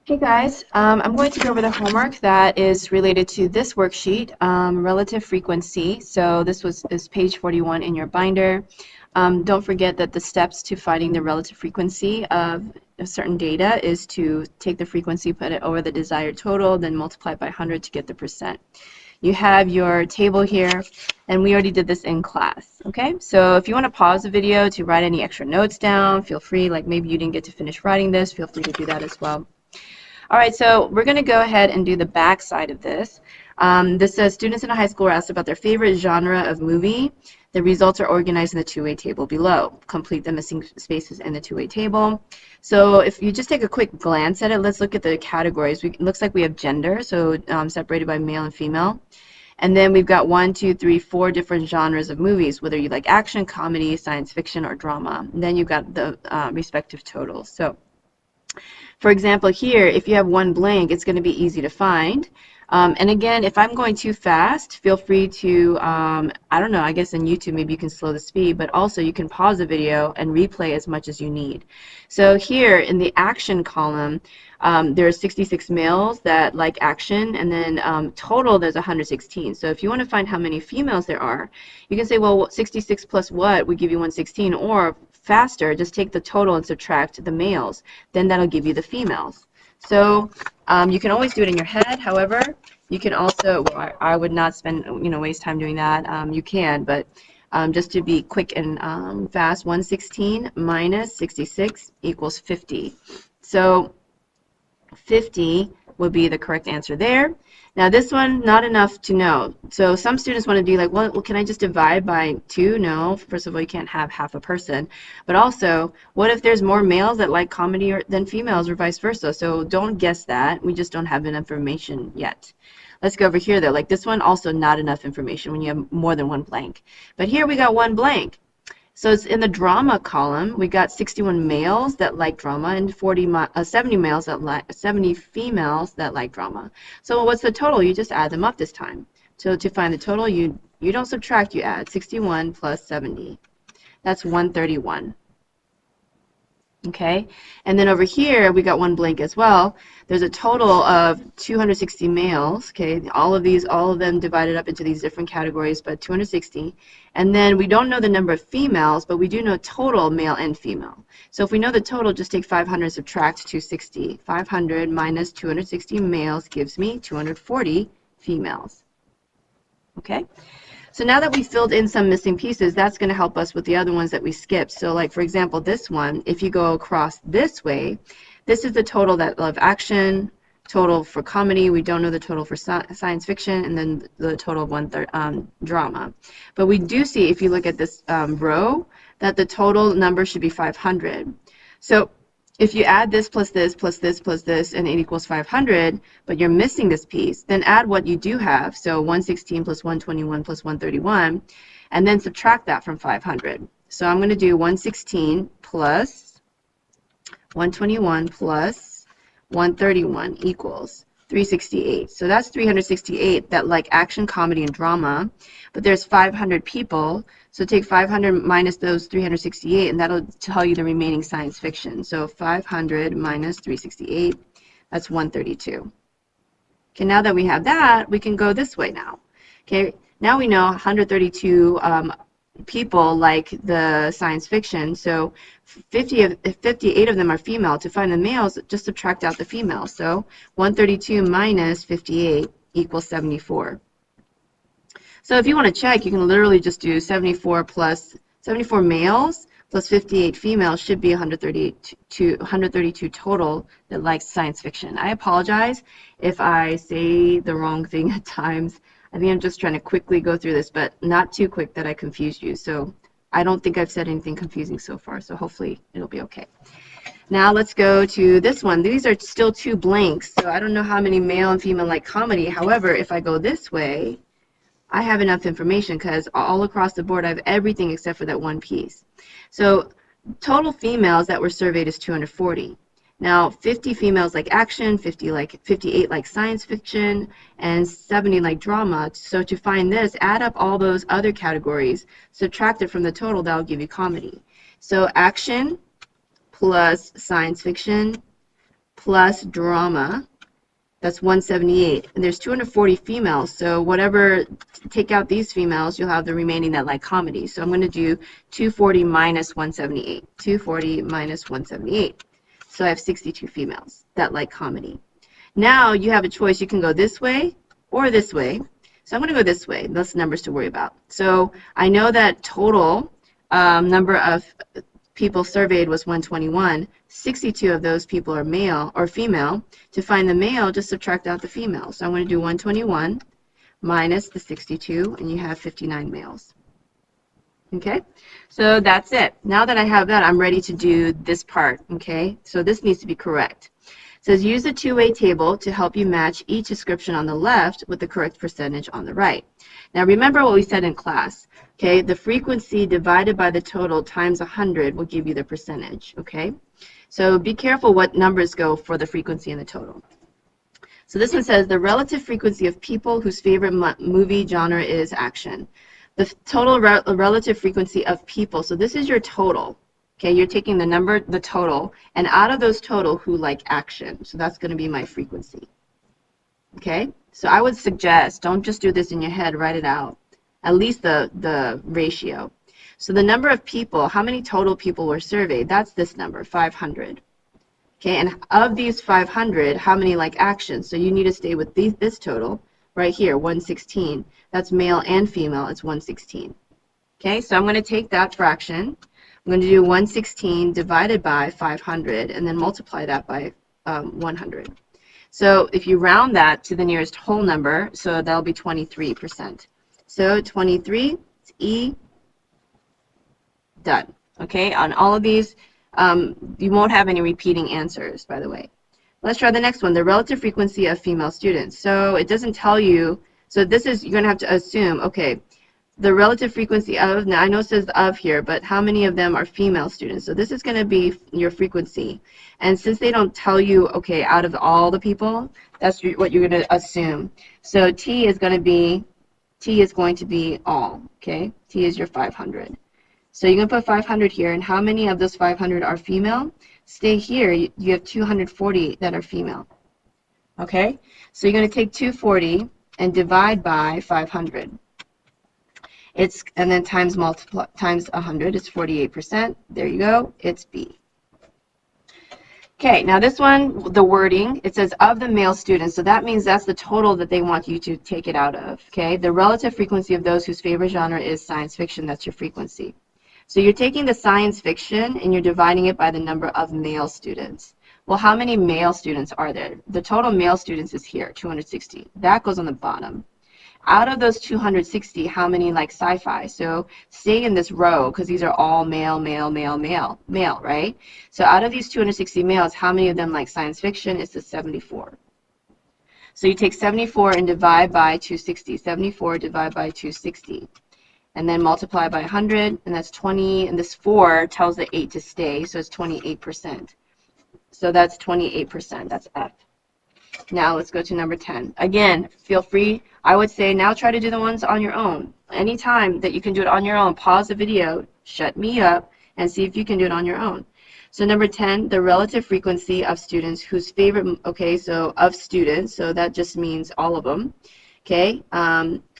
Hey guys, I'm going to go over the homework that is related to this worksheet, relative frequency. So this is page 41 in your binder. Don't forget that the steps to finding the relative frequency of a certain data is to take the frequency, put it over the desired total, then multiply it by 100 to get the percent. You have your table here, and we already did this in class, okay? So if you want to pause the video to write any extra notes down, feel free. Like maybe you didn't get to finish writing this, feel free to do that as well. All right, so we're going to go ahead and do the back side of this. This says students in a high school were asked about their favorite genre of movie. The results are organized in the two-way table below. Complete the missing spaces in the two-way table. So if you just take a quick glance at it, let's look at the categories. It looks like we have gender, so separated by male and female. And then we've got 1, 2, 3, 4 different genres of movies, whether you like action, comedy, science fiction, or drama. And then you've got the respective totals. So for example, here, if you have one blank, it's going to be easy to find. And again, if I'm going too fast, feel free to, I don't know, I guess in YouTube maybe you can slow the speed, but also you can pause the video and replay as much as you need. So here in the action column, there are 66 males that like action, and then total there's 116. So if you want to find how many females there are, you can say, well, 66 plus what would give you 116, or faster, just take the total and subtract the males. Then that'll give you the females. So you can always do it in your head. However, you can also, well, I would not spend, waste time doing that. You can, but just to be quick and fast, 116 minus 66 equals 50. So 50 would be the correct answer there. Now this one, not enough to know. So some students want to do like, well, can I just divide by 2? No, first of all, you can't have half a person. But also, what if there's more males that like comedy than females, or vice versa? So don't guess that. We just don't have enough information yet. Let's go over here though. Like this one, also not enough information when you have more than one blank. But here we got one blank. So it's in the drama column. We got 61 males that like drama and 70 males that like 70 females that like drama. So what's the total? You just add them up this time. So to find the total, you don't subtract, you add 61 plus 70. That's 131. Okay, and then over here we got one blank as well. There's a total of 260 males. Okay, all of them divided up into these different categories, but 260. And then we don't know the number of females, but we do know total male and female. So if we know the total, just take 500, subtract 260. 500 minus 260 males gives me 240 females. Okay. So now that we filled in some missing pieces, that's going to help us with the other ones that we skipped. So like, for example, this one, if you go across this way, this is the total that of action, total for comedy. We don't know the total for science fiction, and then the total of drama. But we do see, if you look at this row, that the total number should be 500. So if you add this plus this plus this plus this and it equals 500, but you're missing this piece, then add what you do have. So 116 plus 121 plus 131, and then subtract that from 500. So I'm going to do 116 plus 121 plus 131 equals 368. So that's 368 that like action, comedy, and drama, but there's 500 people. So take 500 minus those 368, and that'll tell you the remaining science fiction. So 500 minus 368, that's 132. Okay, now that we have that, we can go this way now. Okay, now we know 132 people like the science fiction, so 58 of them are female. To find the males, just subtract out the females. So 132 minus 58 equals 74. So if you want to check, you can literally just do 74 males plus 58 females should be 132 total that likes science fiction. I apologize if I say the wrong thing at times. I think I'm just trying to quickly go through this, but not too quick that I confuse you. So I don't think I've said anything confusing so far, so hopefully it'll be okay. Now let's go to this one. These are still two blanks, so I don't know how many male and female like comedy. However, if I go this way, I have enough information because all across the board I have everything except for that one piece. So total females that were surveyed is 240. Now 50 females like action, 58 like science fiction, and 70 like drama. So to find this, add up all those other categories, subtract it from the total, that'll give you comedy. So action plus science fiction plus drama, that's 178. And there's 240 females, so whatever, take out these females, you'll have the remaining that like comedy. So I'm going to do 240 minus 178. 240 minus 178. So I have 62 females that like comedy. Now you have a choice. You can go this way or this way. So I'm going to go this way. Less numbers to worry about. So I know that total number of people surveyed was 121. 62 of those people are male or female. To find the male, just subtract out the female. So I'm going to do 121 minus the 62, and you have 59 males. Okay, so that's it. Now that I have that, I'm ready to do this part. Okay, so this needs to be correct. It says use a two-way table to help you match each description on the left with the correct percentage on the right. Now remember what we said in class. Okay, the frequency divided by the total times 100 will give you the percentage. Okay, so be careful what numbers go for the frequency and the total. So this one says the relative frequency of people whose favorite movie genre is action. The total relative frequency of people, so this is your total. Okay, you're taking the number, the total, and out of those total who like action. So that's going to be my frequency. Okay, so I would suggest don't just do this in your head, write it out. At least the ratio. So the number of people, how many total people were surveyed? That's this number, 500. Okay, and of these 500, how many like action? So you need to stay with this total right here, 116. That's male and female, it's 116. Okay, so I'm going to take that fraction. I'm going to do 116 divided by 500 and then multiply that by 100. So if you round that to the nearest whole number, so that'll be 23%. So 23, it's E, done. Okay, on all of these, you won't have any repeating answers, by the way. Let's try the next one, the relative frequency of female students. So it doesn't tell you, so this is, you're going to have to assume, okay, the relative frequency of, now I know it says of here, but how many of them are female students? So this is going to be your frequency. And since they don't tell you, okay, out of all the people, that's what you're going to assume. So T is going to be all, okay? T is your 500. So you're going to put 500 here, and how many of those 500 are female? Stay here, you have 240 that are female. Okay? So you're going to take 240 and divide by 500. And then times 100 is 48%. There you go. It's B. Okay, now this one, the wording, it says of the male students, so that means that's the total that they want you to take it out of. Okay, the relative frequency of those whose favorite genre is science fiction, that's your frequency. So you're taking the science fiction and you're dividing it by the number of male students. Well, how many male students are there? The total male students is here, 260. That goes on the bottom. Out of those 260, how many like sci-fi? So stay in this row because these are all male, right? So out of these 260 males, how many of them like science fiction? It's the 74. So you take 74 and divide by 260. 74 divided by 260. And then multiply by 100, and that's 20, and this 4 tells the 8 to stay, so it's 28%. So that's 28%, that's F. Now let's go to number 10. Again, feel free, I would say now try to do the ones on your own. Anytime that you can do it on your own, pause the video, shut me up, and see if you can do it on your own. So number 10, the relative frequency of students whose favorite, okay, so of students, so that just means all of them, okay,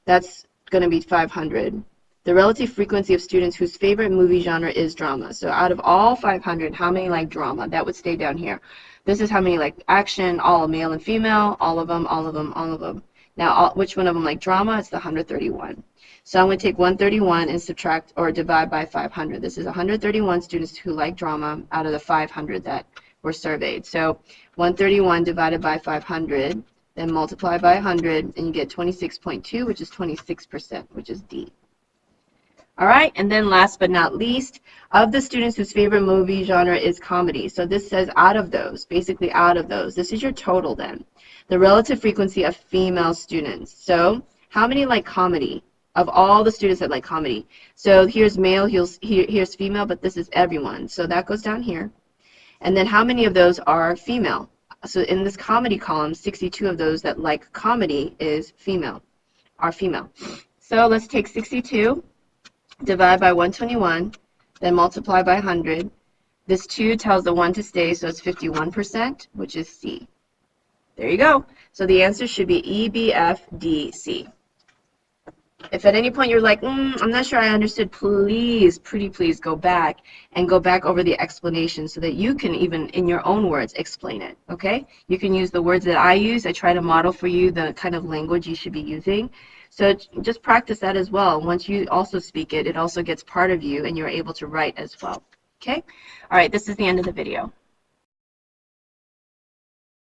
that's going to be 500. The relative frequency of students whose favorite movie genre is drama. So out of all 500, how many like drama? That would stay down here. This is how many like action, all male and female, all of them, all of them, all of them. Now, which one of them like drama? It's the 131. So I'm going to take 131 and subtract or divide by 500. This is 131 students who like drama out of the 500 that were surveyed. So 131 divided by 500, then multiply by 100, and you get 26.2, which is 26%, which is D. All right, and then last but not least, of the students whose favorite movie genre is comedy. So this says out of those, basically out of those. This is your total then. The relative frequency of female students. So how many like comedy? Of all the students that like comedy. So here's male, here's female, but this is everyone. So that goes down here. And then how many of those are female? So in this comedy column, 62 of those that like comedy is female, are female. So let's take 62. Divide by 121, then multiply by 100, This 2 tells the 1 to stay, so it's 51%, which is C. There you go. So the answer should be E, B, F, D, C. If at any point you're like, I'm not sure I understood, please, pretty please go back and go back over the explanation so that you can even, in your own words, explain it, okay? You can use the words that I use. I try to model for you the kind of language you should be using. So just practice that as well. Once you also speak it, it also gets part of you and you're able to write as well, okay? All right, this is the end of the video.